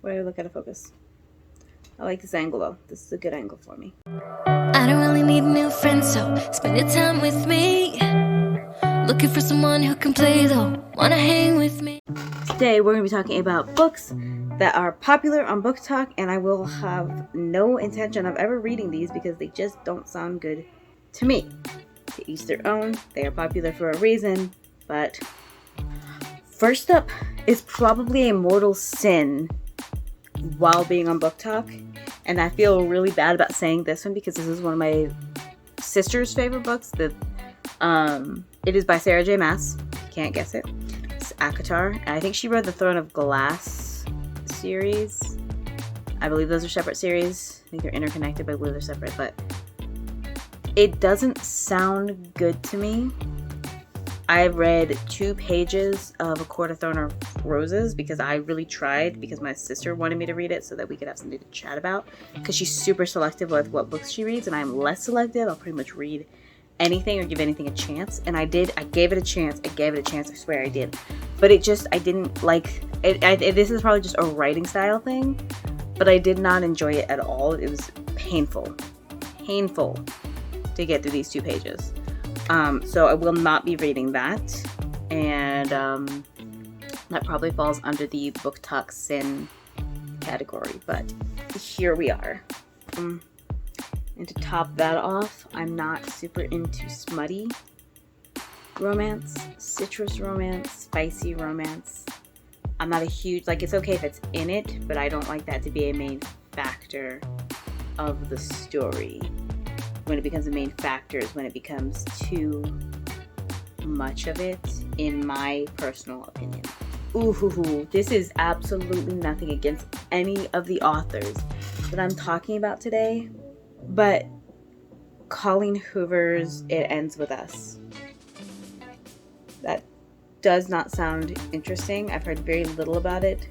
Where do I look out of focus? I like this angle though. This is a good angle for me. I don't really need new friends, so spend your time with me. Looking for someone who can play though, wanna hang with me. Today we're going to be talking about books that are popular on BookTok, and I will have no intention of ever reading these because they just don't sound good to me. To each their own. They are popular for a reason, but first up is probably a mortal sin while being on BookTok, and I feel really bad about saying this one because this is one of my sister's favorite books. It is by Sarah J. Maas. Can't guess it. It's ACOTAR, and I think she wrote the Throne of Glass series. I believe those are separate series. I think they're interconnected, but I believe they're separate. But it doesn't sound good to me. I read 2 pages of A Court of Thorn of Roses because I really tried, because my sister wanted me to read it so that we could have something to chat about, because she's super selective with what books she reads, and I'm less selective. I'll pretty much read anything or give anything a chance, and I did. I gave it a chance. I swear I did. But I didn't like it. This is probably just a writing style thing, but I did not enjoy it at all. It was painful to get through these 2 pages. So I will not be reading that, and that probably falls under the BookTok sin category, but here we are. And to top that off, I'm not super into smutty romance, citrus romance, spicy romance. I'm not a huge, it's okay if it's in it, but I don't like that to be a main factor of the story. When it becomes a main factor is when it becomes too much of it, in my personal opinion. Ooh, this is absolutely nothing against any of the authors that I'm talking about today, but Colleen Hoover's It Ends With Us. That does not sound interesting. I've heard very little about it,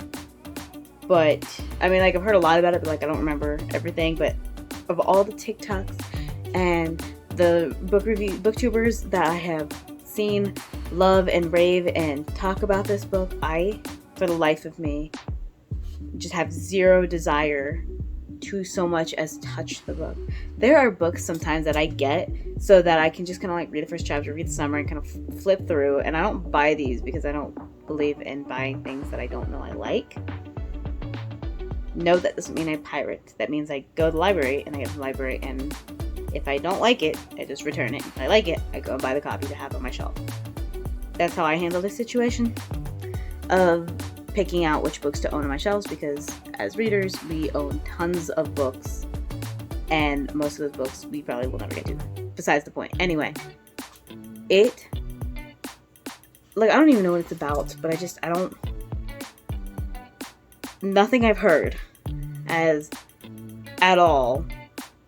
but I've heard a lot about it, but I don't remember everything. But of all the TikToks and the booktubers that I have seen love and rave and talk about this book, I, for the life of me, just have zero desire to so much as touch the book. There are books sometimes that I get so that I can just kind of read the first chapter, read the summary, and kind of flip through, and I don't buy these because I don't believe in buying things that I don't know I like. No, that doesn't mean I pirate. That means I go to the library and I get to the library, and if I don't like it, I just return it. If I like it, I go and buy the copy to have on my shelf. That's how I handle this situation of picking out which books to own on my shelves, because as readers, we own tons of books, and most of those books we probably will never get to. Besides the point. Anyway, I don't even know what it's about, but nothing I've heard has at all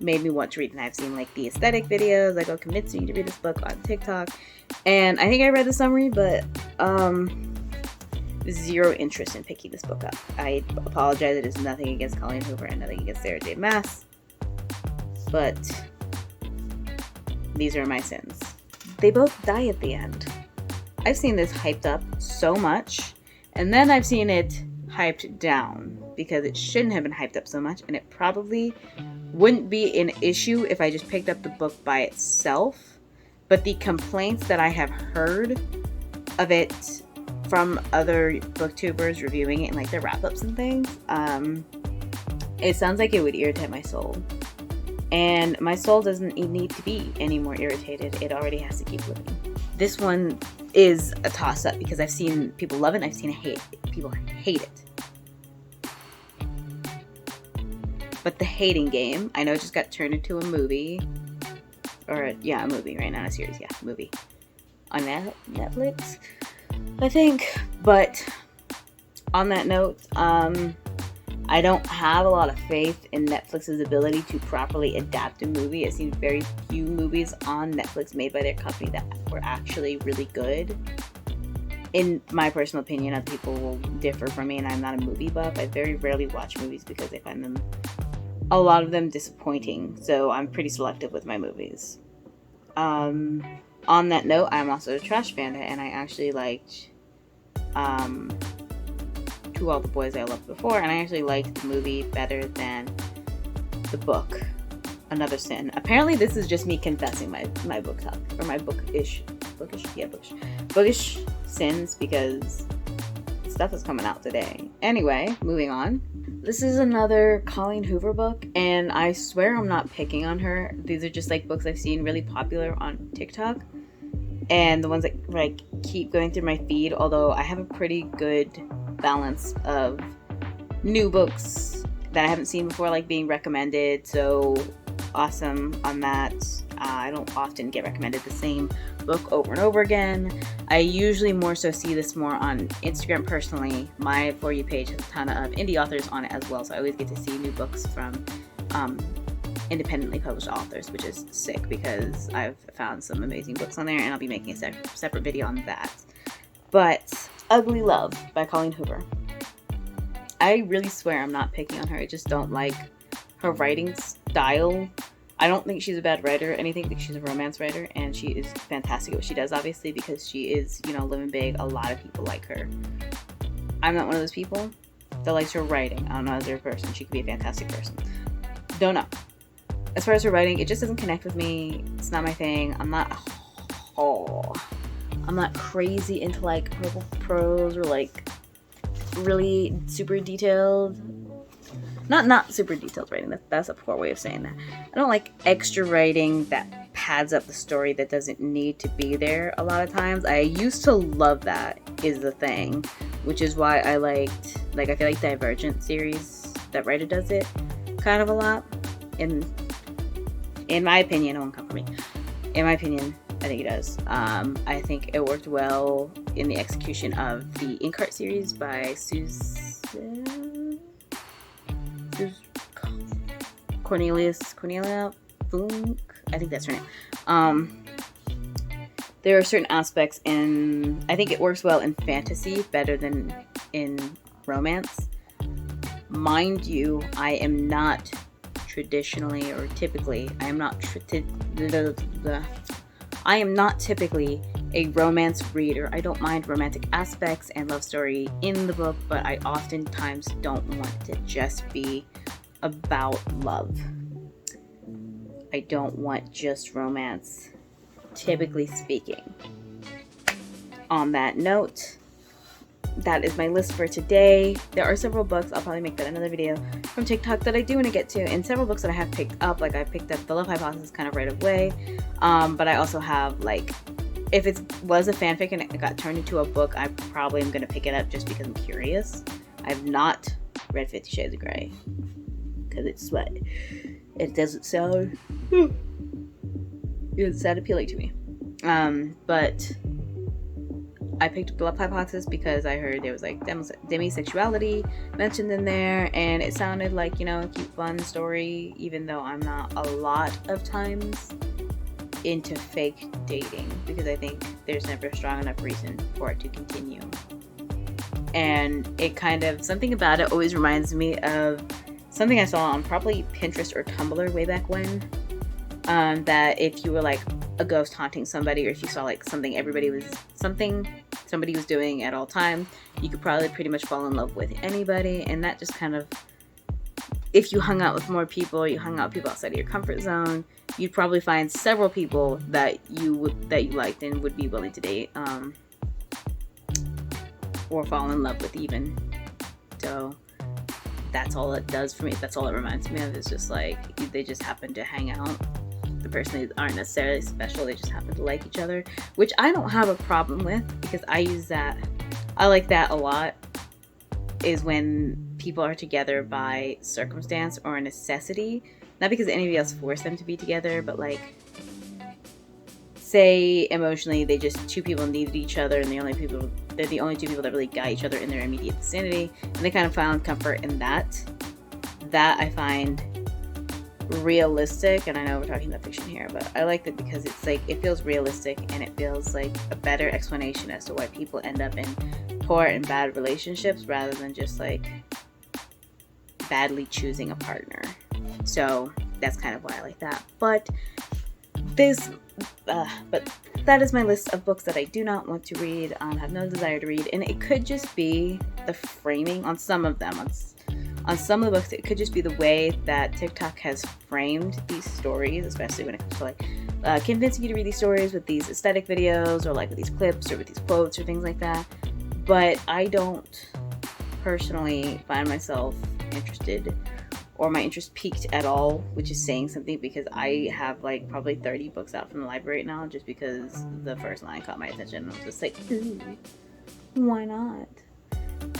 made me want to read. And I've seen the aesthetic videos, convincing you to read this book on TikTok, and I think I read the summary, but zero interest in picking this book up. I apologize. It is nothing against Colleen Hoover and nothing against Sarah J. Maas, but these are my sins. They both die at the end. I've seen this hyped up so much, and then I've seen it hyped down because it shouldn't have been hyped up so much, and it probably wouldn't be an issue if I just picked up the book by itself. But the complaints that I have heard of it from other booktubers reviewing it and their wrap-ups and things, it sounds like it would irritate my soul. And my soul doesn't need to be any more irritated. It already has to keep living. This one is a toss-up because I've seen people love it and I've seen people hate it. But the hating game, I know it just got turned into a movie. A movie right now, a series, movie. On Netflix, I think. But on that note, I don't have a lot of faith in Netflix's ability to properly adapt a movie. I've seen very few movies on Netflix made by their company that were actually really good. In my personal opinion, other people will differ from me, and I'm not a movie buff. I very rarely watch movies because I find them, a lot of them, disappointing. So I'm pretty selective with my movies. On that note, I'm also a Trash Panda, and I actually liked To All the Boys I Loved Before, and I actually liked the movie better than the book, Another Sin. Apparently this is just me confessing my book talk, or my bookish sins, because stuff is coming out today. Anyway, moving on. This is another Colleen Hoover book, and I swear I'm not picking on her. These are just like books I've seen really popular on TikTok, and the ones that like keep going through my feed, although I have a pretty good balance of new books that I haven't seen before like being recommended, so awesome on that. I don't often get recommended the same book over and over again. I usually more so see this more on Instagram personally. My For You page has a ton of indie authors on it as well, so I always get to see new books from independently published authors, which is sick because I've found some amazing books on there, and I'll be making a separate video on that. But Ugly Love by Colleen Hoover. I really swear I'm not picking on her. I just don't like her writing style. I don't think she's a bad writer or anything. I think she's a romance writer, and she is fantastic at what she does, obviously, because she is, living big. A lot of people like her. I'm not one of those people that likes her writing. I don't know, as her person. She could be a fantastic person. Don't know. As far as her writing, it just doesn't connect with me. It's not my thing. I'm not crazy into like purple prose or like really super detailed. Not super detailed writing. That's a poor way of saying that. I don't like extra writing that pads up the story that doesn't need to be there a lot of times. I used to love that, is the thing, which is why I liked, I feel like Divergent series, that writer does it kind of a lot. In my opinion, it won't come from me. In my opinion, I think it does. I think it worked well in the execution of the Inkheart series by Cornelia Funk. I think that's her name. There are certain aspects I think it works well in fantasy better than in romance. Mind you, I am not traditionally or typically, I am not typically a romance reader. I don't mind romantic aspects and love story in the book, but I oftentimes don't want it to just be about love. I don't want just romance, typically speaking. On that note, that is my list for today. There are several books, I'll probably make that another video, from TikTok that I do want to get to, and several books that I have picked up. Like I picked up The Love Hypothesis kind of right away, but I also have if it was a fanfic and it got turned into a book, I probably am going to pick it up just because I'm curious. I've not read 50 Shades of Grey because it's what? It doesn't sound appealing to me. But I picked up The Love Hypothesis because I heard there was demisexuality mentioned in there, and it sounded like, a cute, fun story, even though I'm not a lot of times into fake dating, because I think there's never a strong enough reason for it to continue. And it something about it always reminds me of something I saw on probably Pinterest or Tumblr way back when, that if you were a ghost haunting somebody, or if you saw somebody was doing at all time, you could probably pretty much fall in love with anybody. And that just if you hung out with more people, or you hung out with people outside of your comfort zone, you'd probably find several people that you liked and would be willing to date, or fall in love with even. So that's all it does for me. That's all it reminds me of, is just they just happen to hang out. The person aren't necessarily special, they just happen to like each other, which I don't have a problem with, because I like that a lot, is when people are together by circumstance or a necessity, not because anybody else forced them to be together, but say emotionally two people needed each other, and they're the only two people that really got each other in their immediate vicinity, and they kind of found comfort in that I find realistic. And I know we're talking about fiction here, but I like that because it's it feels realistic, and it feels like a better explanation as to why people end up in poor and bad relationships, rather than just badly choosing a partner. So that's kind of why I like that. But that is my list of books that I do not want to read, have no desire to read, and it could just be the framing on some of them. On some of the books, it could just be the way that TikTok has framed these stories, especially when it comes to like convincing you to read these stories with these aesthetic videos, or like with these clips, or with these quotes, or things like that. But I don't personally find myself interested, or my interest peaked at all, which is saying something, because I have like probably 30 books out from the library right now, just because the first line caught my attention. I was just like, ooh, why not?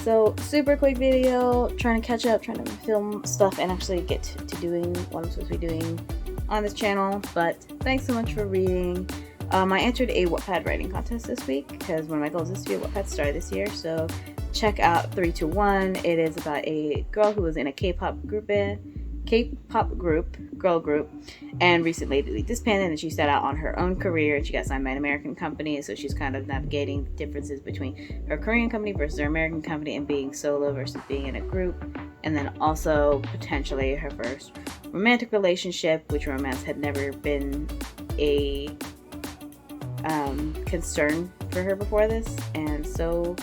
So, super quick video, trying to catch up, trying to film stuff and actually get to doing what I'm supposed to be doing on this channel. But thanks so much for reading. I entered a Wattpad writing contest this week, because one of my goals is to be a Wattpad star this year. So check out 321. It is about a girl who was in a K-pop girl group, and recently disbanded, and she set out on her own career, and she got signed by an American company. So she's kind of navigating the differences between her Korean company versus her American company, and being solo versus being in a group, and then also potentially her first romantic relationship, which romance had never been a concern for her before this, and so,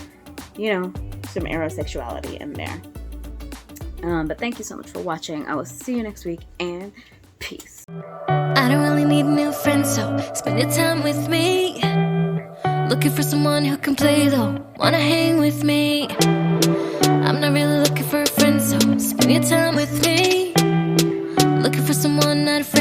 you know, some aerosexuality in there. But thank you so much for watching. I will see you next week, and peace. I don't really need new friends, so spend your time with me. Looking for someone who can play though, wanna hang with me. I'm not really looking for a friend, so spend your time with me. Looking for someone, not a friend.